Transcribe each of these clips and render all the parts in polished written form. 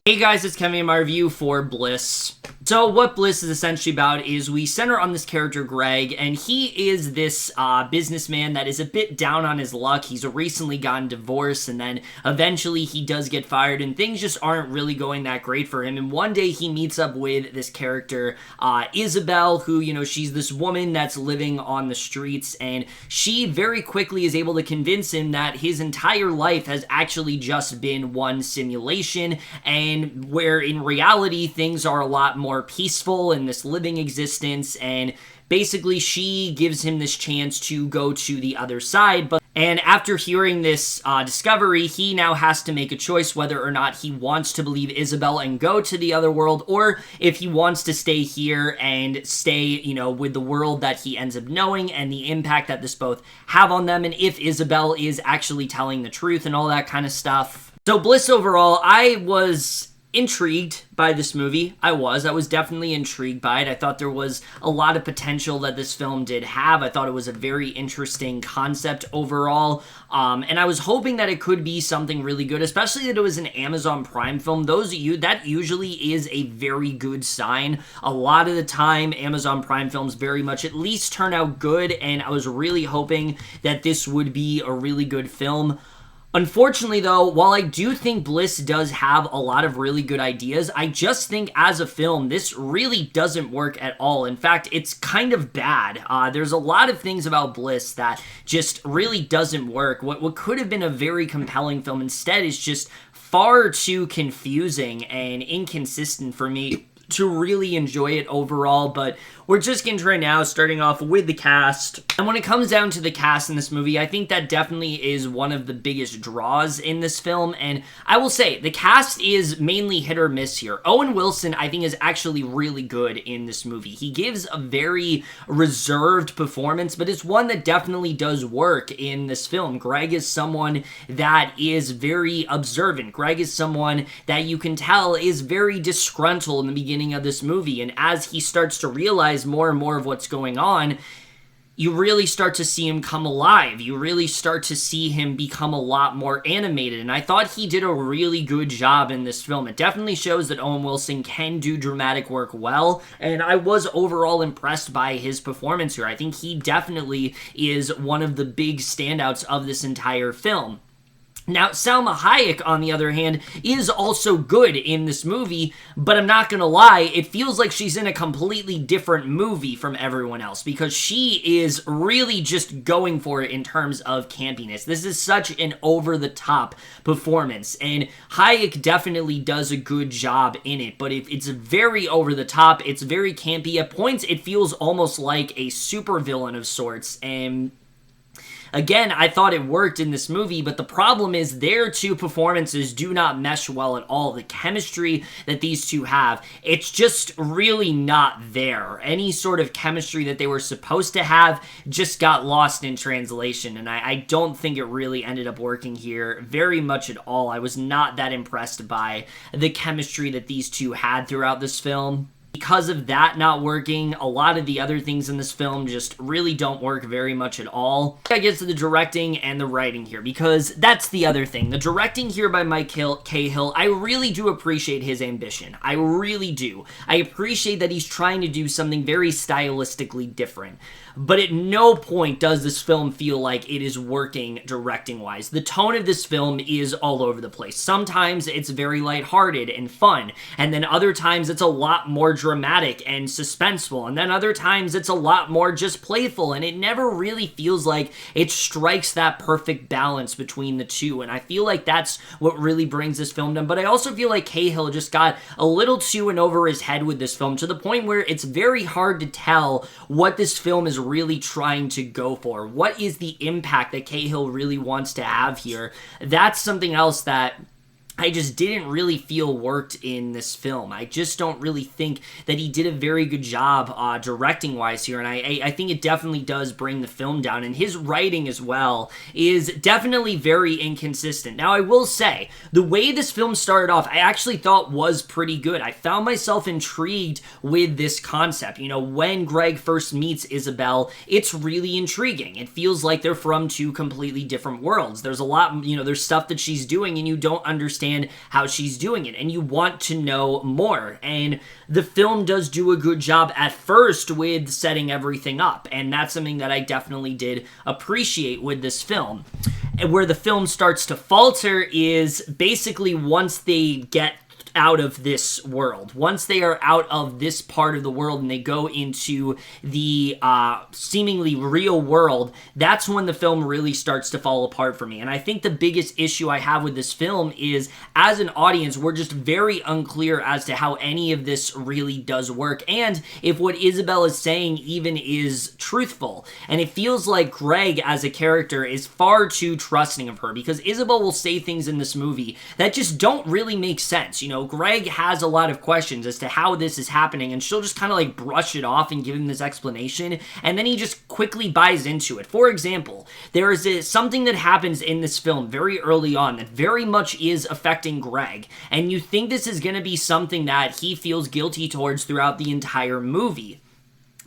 Hey guys, it's Kevin in my review for Bliss. So what Bliss is essentially about is we center on this character Greg, and he is this businessman that is a bit down on his luck. He's recently gotten divorced, and then eventually he does get fired, and things just aren't really going that great for him. And one day he meets up with this character, Isabel, who, she's this woman that's living on the streets, and she very quickly is able to convince him that his entire life has actually just been one simulation, and where in reality things are a lot more peaceful in this living existence. And basically she gives him this chance to go to the other side, and after hearing this discovery, he now has to make a choice whether or not he wants to believe Isabel and go to the other world, or if he wants to stay here and stay, with the world that he ends up knowing and the impact that this both have on them, and if Isabel is actually telling the truth and all that kind of stuff. So Bliss overall, I was intrigued by this movie. I was definitely intrigued by it. I thought there was a lot of potential that this film did have. I thought it was a very interesting concept overall, and I was hoping that it could be something really good, especially that it was an Amazon Prime film. That usually is a very good sign. A lot of the time, Amazon Prime films very much at least turn out good, and I was really hoping that this would be a really good film. Unfortunately, though, while I do think Bliss does have a lot of really good ideas, I just think as a film, this really doesn't work at all. In fact, it's kind of bad. There's a lot of things about Bliss that just really doesn't work. What could have been a very compelling film instead is just far too confusing and inconsistent for me to really enjoy it overall. But we're just getting to right now, starting off with the cast. And when it comes down to the cast in this movie, I think that definitely is one of the biggest draws in this film. And I will say, the cast is mainly hit or miss here. Owen Wilson, I think, is actually really good in this movie. He gives a very reserved performance, but it's one that definitely does work in this film. Greg is someone that is very observant. Greg is someone that you can tell is very disgruntled in the beginning of this movie, and as he starts to realize more and more of what's going on, you really start to see him come alive. You really start to see him become a lot more animated, and I thought he did a really good job in this film. It definitely shows that Owen Wilson can do dramatic work well, and I was overall impressed by his performance here. I think he definitely is one of the big standouts of this entire film. Now, Salma Hayek, on the other hand, is also good in this movie, but I'm not gonna lie, it feels like she's in a completely different movie from everyone else, because she is really just going for it in terms of campiness. This is such an over-the-top performance, and Hayek definitely does a good job in it, but it's very over-the-top, it's very campy. At points, it feels almost like a supervillain of sorts, and again, I thought it worked in this movie, but the problem is their two performances do not mesh well at all. The chemistry that these two have, it's just really not there. Any sort of chemistry that they were supposed to have just got lost in translation, and I don't think it really ended up working here very much at all. I was not that impressed by the chemistry that these two had throughout this film. Because of that not working, a lot of the other things in this film just really don't work very much at all. I get to the directing and the writing here, because that's the other thing. The directing here by Cahill, I really do appreciate his ambition. I really do. I appreciate that he's trying to do something very stylistically different. But at no point does this film feel like it is working directing-wise. The tone of this film is all over the place. Sometimes it's very lighthearted and fun, and then other times it's a lot more dramatic and suspenseful, and then other times it's a lot more just playful, and it never really feels like it strikes that perfect balance between the two, and I feel like that's what really brings this film down. But I also feel like Cahill just got a little too in over his head with this film, to the point where it's very hard to tell what this film is really trying to go for. What is the impact that Cahill really wants to have here? That's something else that I just didn't really feel worked in this film. I just don't really think that he did a very good job directing-wise here, and I think it definitely does bring the film down, and his writing as well is definitely very inconsistent. Now, I will say, the way this film started off, I actually thought was pretty good. I found myself intrigued with this concept. You know, when Greg first meets Isabel, it's really intriguing. It feels like they're from two completely different worlds. There's a lot, there's stuff that she's doing, and you don't understand understand how she's doing it, and you want to know more. And the film does do a good job at first with setting everything up, and that's something that I definitely did appreciate with this film. And where the film starts to falter is basically once they get out of this world. Once they are out of this part of the world and they go into the seemingly real world, that's when the film really starts to fall apart for me. And I think the biggest issue I have with this film is, as an audience, we're just very unclear as to how any of this really does work, and if what Isabel is saying even is truthful. And it feels like Greg, as a character, is far too trusting of her, because Isabel will say things in this movie that just don't really make sense. You know, Greg has a lot of questions as to how this is happening, and she'll just kind of like brush it off and give him this explanation, and then he just quickly buys into it. For example, there is something that happens in this film very early on that very much is affecting Greg, and you think this is going to be something that he feels guilty towards throughout the entire movie.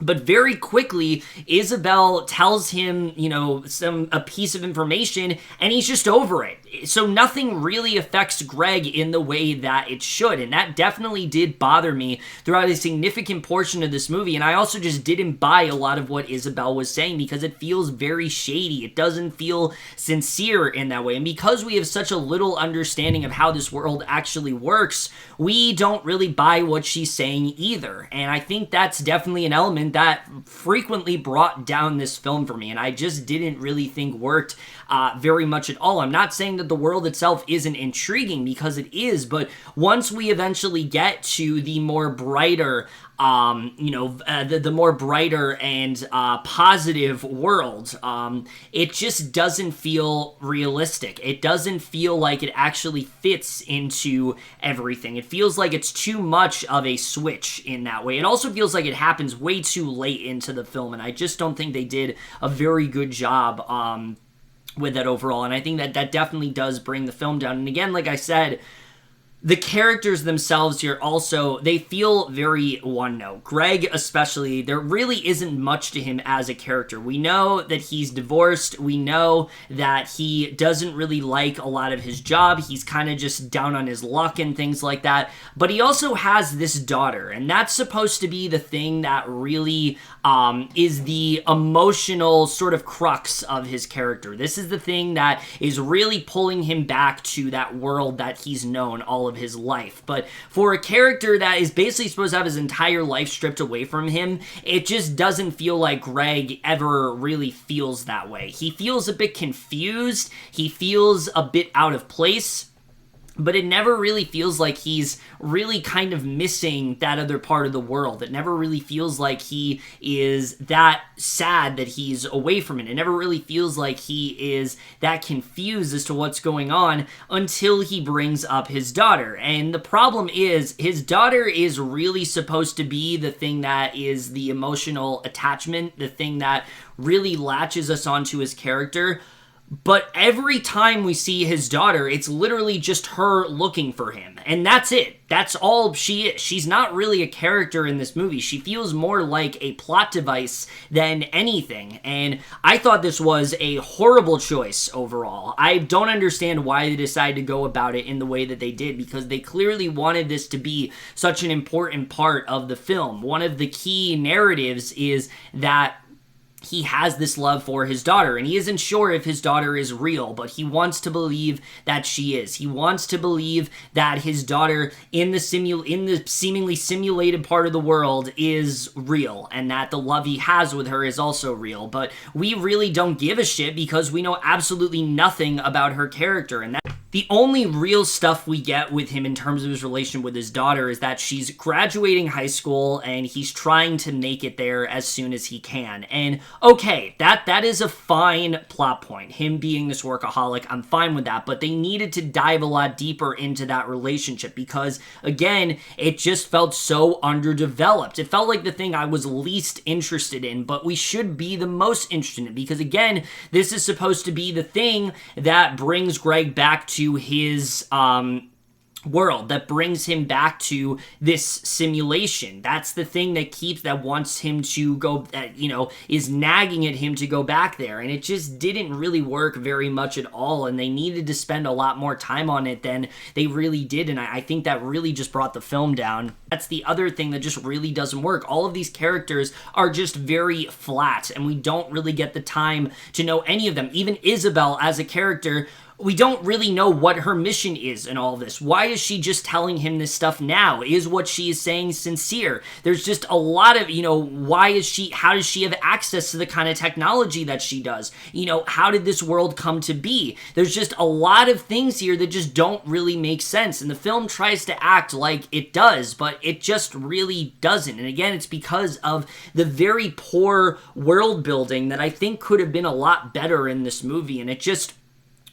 But very quickly, Isabel tells him, you know, a piece of information, and he's just over it. So nothing really affects Greg in the way that it should, and that definitely did bother me throughout a significant portion of this movie. And I also just didn't buy a lot of what Isabel was saying, because it feels very shady. It doesn't feel sincere in that way. And because we have such a little understanding of how this world actually works, we don't really buy what she's saying either. And I think that's definitely an element that frequently brought down this film for me, and I just didn't really think worked very much at all. I'm not saying that the world itself isn't intriguing, because it is, but once we eventually get to the more brighter the more brighter and positive world, it just doesn't feel realistic. It doesn't feel like it actually fits into everything. It feels like it's too much of a switch in that way. It also feels like it happens way too late into the film, and I just don't think they did a very good job with that overall. And I think that definitely does bring the film down. And again, like I said, the characters themselves here also, they feel very one-note. Greg especially, there really isn't much to him as a character. We know that he's divorced. We know that he doesn't really like a lot of his job. He's kind of just down on his luck and things like that. But he also has this daughter, and that's supposed to be the thing that really is the emotional sort of crux of his character. This is the thing that is really pulling him back to that world that he's known all of his life. But for a character that is basically supposed to have his entire life stripped away from him, it just doesn't feel like Greg ever really feels that way. He feels a bit confused. He feels a bit out of place. But it never really feels like he's really kind of missing that other part of the world. It never really feels like he is that sad that he's away from it. It never really feels like he is that confused as to what's going on until he brings up his daughter. And the problem is, his daughter is really supposed to be the thing that is the emotional attachment, the thing that really latches us onto his character. But every time we see his daughter, it's literally just her looking for him. And that's it. That's all she is. She's not really a character in this movie. She feels more like a plot device than anything. And I thought this was a horrible choice overall. I don't understand why they decided to go about it in the way that they did, because they clearly wanted this to be such an important part of the film. One of the key narratives is that he has this love for his daughter, and he isn't sure if his daughter is real, but he wants to believe that she is. He wants to believe that his daughter in the seemingly simulated part of the world is real, and that the love he has with her is also real. But we really don't give a shit, because we know absolutely nothing about her character, and that the only real stuff we get with him in terms of his relation with his daughter is that she's graduating high school and he's trying to make it there as soon as he can. And okay, that is a fine plot point. Him being this workaholic, I'm fine with that. But they needed to dive a lot deeper into that relationship, because, again, it just felt so underdeveloped. It felt like the thing I was least interested in, but we should be the most interested in, because, again, this is supposed to be the thing that brings Greg back to his world that brings him back to this simulation. That's the thing that wants him to go, is nagging at him to go back there. And it just didn't really work very much at all. And they needed to spend a lot more time on it than they really did. And I think that really just brought the film down. That's the other thing that just really doesn't work. All of these characters are just very flat, and we don't really get the time to know any of them. Even Isabel as a character, we don't really know what her mission is in all this. Why is she just telling him this stuff now? Is what she is saying sincere? There's just a lot of, how does she have access to the kind of technology that she does? How did this world come to be? There's just a lot of things here that just don't really make sense. And the film tries to act like it does, but it just really doesn't. And again, it's because of the very poor world building that I think could have been a lot better in this movie. And it just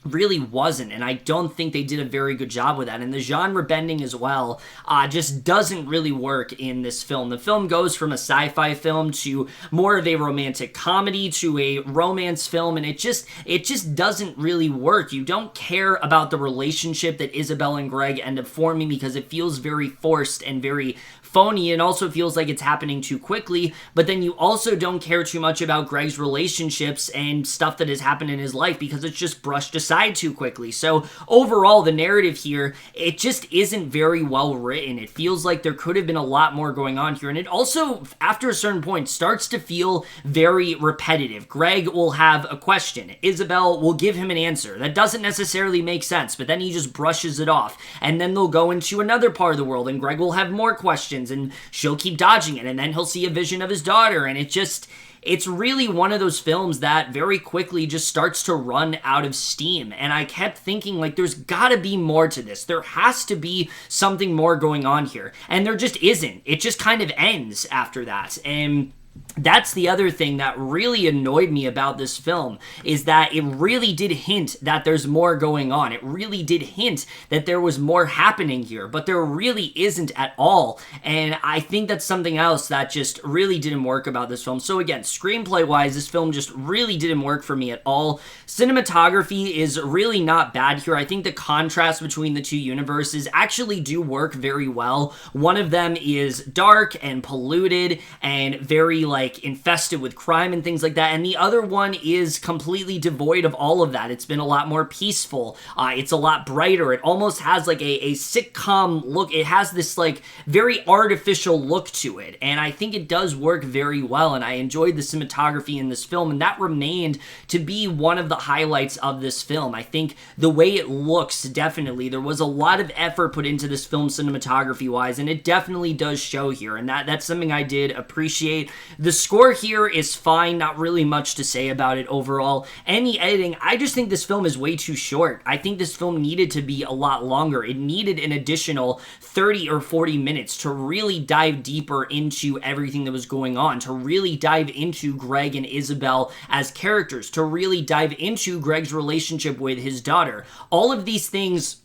really wasn't, and I don't think they did a very good job with that. And the genre bending as well just doesn't really work in this film. The film goes from a sci-fi film to more of a romantic comedy to a romance film, and it just doesn't really work. You don't care about the relationship that Isabel and Greg end up forming because it feels very forced and very phony, and also feels like it's happening too quickly. But then you also don't care too much about Greg's relationships and stuff that has happened in his life because it's just brushed aside too quickly. So overall, the narrative here, it just isn't very well written. It feels like there could have been a lot more going on here, and it also, after a certain point, starts to feel very repetitive. Greg will have a question. Isabel will give him an answer. That doesn't necessarily make sense, but then he just brushes it off. And then they'll go into another part of the world, and Greg will have more questions, and she'll keep dodging it, and then he'll see a vision of his daughter, and it's really one of those films that very quickly just starts to run out of steam. And I kept thinking, there's gotta be more to this. There has to be something more going on here. And there just isn't. It just kind of ends after that. And that's the other thing that really annoyed me about this film, is that it really did hint that there's more going on. It really did hint that there was more happening here, but there really isn't at all. And I think that's something else that just really didn't work about this film. So again, screenplay-wise, this film just really didn't work for me at all. Cinematography is really not bad here. I think the contrast between the two universes actually do work very well. One of them is dark and polluted and very infested with crime and things like that, and the other one is completely devoid of all of that. It's been a lot more peaceful. It's a lot brighter. It almost has a sitcom look. It has this very artificial look to it, and I think it does work very well, and I enjoyed the cinematography in this film, and that remained to be one of the highlights of this film. I think the way it looks, definitely, there was a lot of effort put into this film cinematography-wise, and it definitely does show here, and that's something I did appreciate. The score here is fine, not really much to say about it overall. And the editing, I just think this film is way too short. I think this film needed to be a lot longer. It needed an additional 30 or 40 minutes to really dive deeper into everything that was going on, to really dive into Greg and Isabel as characters, to really dive into Greg's relationship with his daughter. All of these things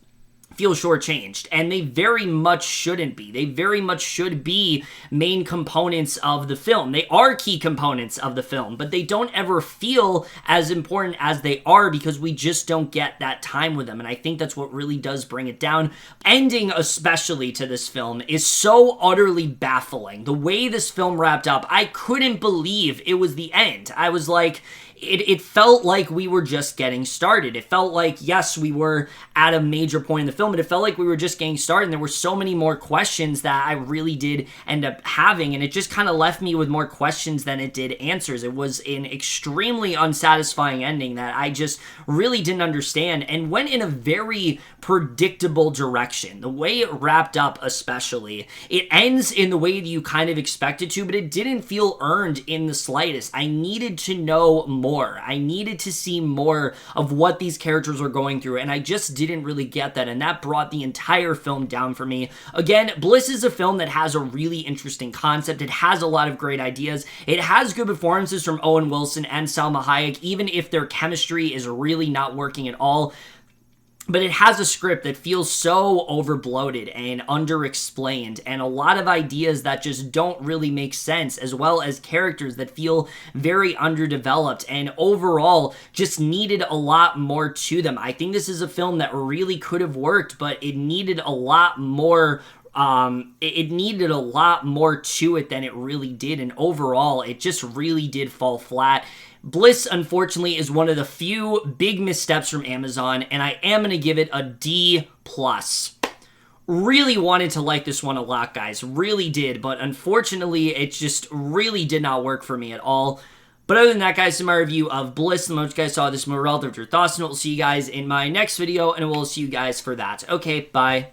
feel shortchanged, and they very much shouldn't be. They very much should be main components of the film. They are key components of the film, but they don't ever feel as important as they are because we just don't get that time with them, and I think that's what really does bring it down. Ending, especially to this film, is so utterly baffling. The way this film wrapped up, I couldn't believe it was the end. I was like, it felt like we were just getting started. It felt like, yes, we were at a major point in the film, but it felt like we were just getting started, and there were so many more questions that I really did end up having, and it just kind of left me with more questions than it did answers. It was an extremely unsatisfying ending that I just really didn't understand, and went in a very predictable direction. The way it wrapped up, especially, it ends in the way that you kind of expect it to, but it didn't feel earned in the slightest. I needed to know more. I needed to see more of what these characters were going through, and I just didn't really get that, and that brought the entire film down for me. Again, Bliss is a film that has a really interesting concept. It has a lot of great ideas. It has good performances from Owen Wilson and Salma Hayek, even if their chemistry is really not working at all. but it has a script that feels so overbloated and underexplained, and a lot of ideas that just don't really make sense, as well as characters that feel very underdeveloped and overall just needed a lot more to them. I think this is a film that really could have worked, but it needed a lot more it needed a lot more to it than it really did, and overall it just really did fall flat. Bliss, unfortunately, is one of the few big missteps from Amazon, and I am going to give it a D+. Really wanted to like this one a lot, guys. Really did, but unfortunately, it just really did not work for me at all. But other than that, guys, in my review of Bliss, the moment you guys saw this movie relative to your thoughts, and we'll see you guys in my next video, and we'll see you guys for that. Okay, bye.